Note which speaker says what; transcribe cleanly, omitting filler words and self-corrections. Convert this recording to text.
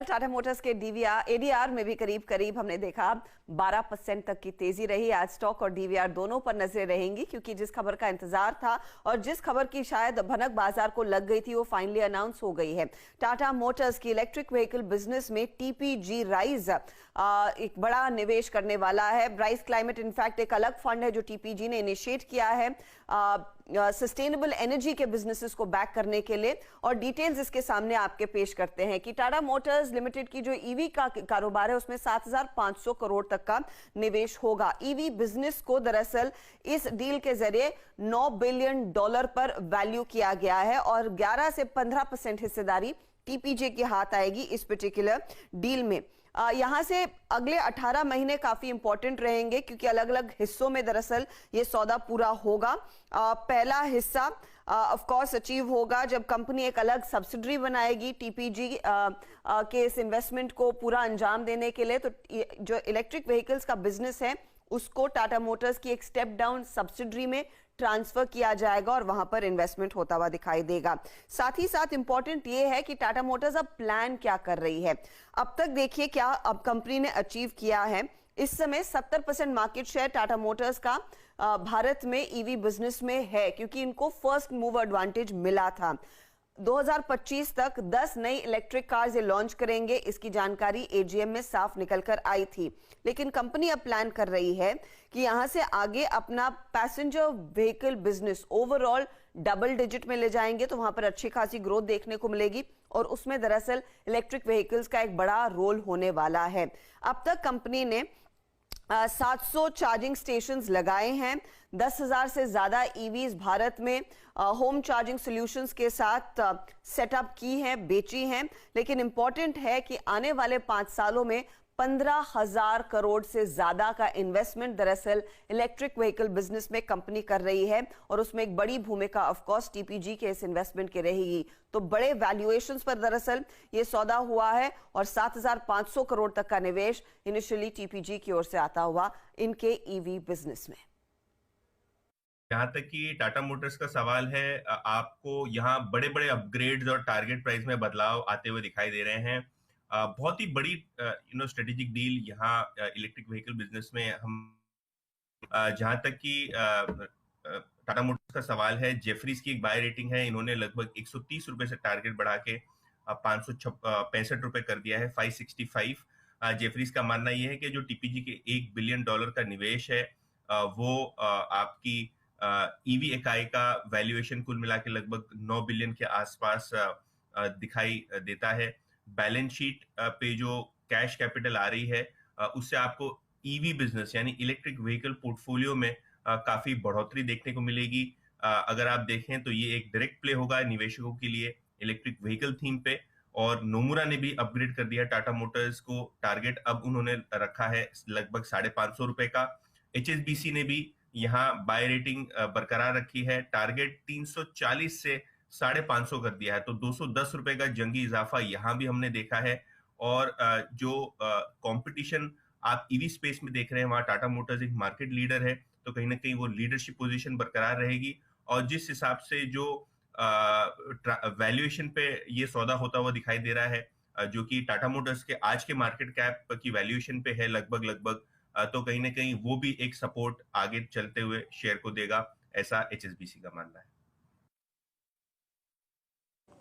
Speaker 1: Tata Motors के ADR में भी करीब करीब हमने देखा 12% तक की तेजी रही। आज स्टॉक और डीवीआर दोनों पर नजरें रहेंगी, क्योंकि जिस खबर का इंतजार था और जिस खबर की शायद भनक बाजार को लग गई थी वो फाइनली अनाउंस हो गई है। टाटा मोटर्स की इलेक्ट्रिक व्हीकल बिजनेस में टीपीजी राइज एक बड़ा निवेश करने वाला है। राइज क्लाइमेट इनफैक्ट एक अलग फंड है जो टीपीजी ने इनिशिएट किया है सस्टेनेबल एनर्जी के बिजनेसेस को बैक करने के लिए। और डिटेल्स इसके सामने आपके पेश करते हैं कि टाटा मोटर्स लिमिटेड की जो ईवी का कारोबार है उसमें 7,500 करोड़ तक का निवेश होगा। ईवी बिजनेस को दरअसल इस डील के जरिए $9 बिलियन पर वैल्यू किया गया है और 11 से 15% हिस्सेदारी टीपीजे के हाथ आएगी इस पर्टिकुलर डील में। यहां से अगले 18 महीने काफी इंपॉर्टेंट रहेंगे, क्योंकि अलग अलग हिस्सों में दरअसल ये सौदा पूरा होगा। पहला हिस्सा ऑफ कोर्स अचीव होगा जब कंपनी एक अलग सब्सिडरी बनाएगी टीपीजी के इस इन्वेस्टमेंट को पूरा अंजाम देने के लिए। तो जो इलेक्ट्रिक व्हीकल्स का बिजनेस है उसको टाटा मोटर्स की एक स्टेप डाउन सब्सिडरी में ट्रांसफर किया जाएगा और वहां पर इन्वेस्टमेंट होता हुआ दिखाई देगा। साथ ही साथ इंपॉर्टेंट ये है कि टाटा मोटर्स अब प्लान क्या कर रही है। अब तक देखिए क्या अब कंपनी ने अचीव किया है। इस समय 70% मार्केट शेयर टाटा मोटर्स का भारत में ईवी बिजनेस में है, क्योंकि इनको फर्स्ट मूवर एडवांटेज मिला था। 2025 तक 10 नई इलेक्ट्रिक कार्स ये लॉन्च करेंगे, इसकी जानकारी एजीएम में साफ निकलकर आई थी। लेकिन कंपनी अब प्लान कर रही है कि यहां से आगे अपना passenger vehicle business overall double digit में ले जाएंगे, तो वहां पर अच्छी खासी ग्रोथ देखने को मिलेगी और उसमें दरअसल इलेक्ट्रिक व्हीकल्स का एक बड़ा रोल होने वाला है। अब तक कंपनी ने 700 चार्जिंग स्टेशंस लगाए हैं। 10,000 से ज्यादा ईवीज भारत में होम चार्जिंग सॉल्यूशंस के साथ सेटअप की हैं, बेची हैं। लेकिन इंपॉर्टेंट है कि आने वाले 5 सालों में 15,000 करोड़ से ज्यादा का इन्वेस्टमेंट दरअसल इलेक्ट्रिक व्हीकल बिजनेस में कंपनी कर रही है और उसमें एक बड़ी भूमिका ऑफ कोर्स टीपीजी के इस इन्वेस्टमेंट की रहेगी। तो बड़े वैल्यूएशंस पर दरअसल ये सौदा हुआ है और 7,500 करोड़ तक का निवेश इनिशियली टीपीजी की ओर से आता हुआ इनके ईवी बिजनेस में।
Speaker 2: जहां तक कि टाटा मोटर्स का सवाल है, आपको यहाँ बड़े बड़े अपग्रेड्स और टारगेट प्राइस में बदलाव आते हुए दिखाई दे रहे हैं। बहुत ही बड़ी स्ट्रेटेजिक डील यहाँ इलेक्ट्रिक व्हीकल बिजनेस में हम जहां तक कि टाटा मोटर्स का सवाल है, जेफरीज की एक बाय रेटिंग है। इन्होंने लगभग 130 रुपए से टारगेट बढ़ा के 565 रुपए कर दिया है, 565। जेफरीज का मानना यह है कि जो टीपीजी के $1 बिलियन का निवेश है वो आपकी ईवी इकाई का वैल्यूएशन कुल मिला के लगभग 9 बिलियन के आसपास दिखाई देता है। बैलेंस शीट पे जो कैश कैपिटल आ रही है उससे आपको ईवी बिजनेस यानी इलेक्ट्रिक व्हीकल पोर्टफोलियो में काफी बढ़ोतरी देखने को मिलेगी। अगर आप देखें तो ये एक डायरेक्ट प्ले होगा निवेशकों के लिए इलेक्ट्रिक व्हीकल थीम पे। और नोमुरा ने भी अपग्रेड कर दिया टाटा मोटर्स को, टारगेट अब उन्होंने रखा है लगभग 550 रुपए का। एचएसबीसी ने भी यहाँ बाय रेटिंग बरकरार रखी है, टारगेट 340 से 550 कर दिया है, तो 210 रुपए का जंगी इजाफा यहाँ भी हमने देखा है। और जो कंपटीशन आप ईवी स्पेस में देख रहे हैं वहां टाटा मोटर्स एक मार्केट लीडर है, तो कहीं ना कहीं वो लीडरशिप पोजीशन बरकरार रहेगी। और जिस हिसाब से जो वैल्यूएशन पे ये सौदा होता हुआ दिखाई दे रहा है जो कि टाटा मोटर्स के आज के मार्केट कैप की वैल्यूएशन पे है लगभग, तो कहीं ना कहीं वो भी एक सपोर्ट आगे चलते हुए शेयर को देगा, ऐसा एचएसबीसी का मानना है।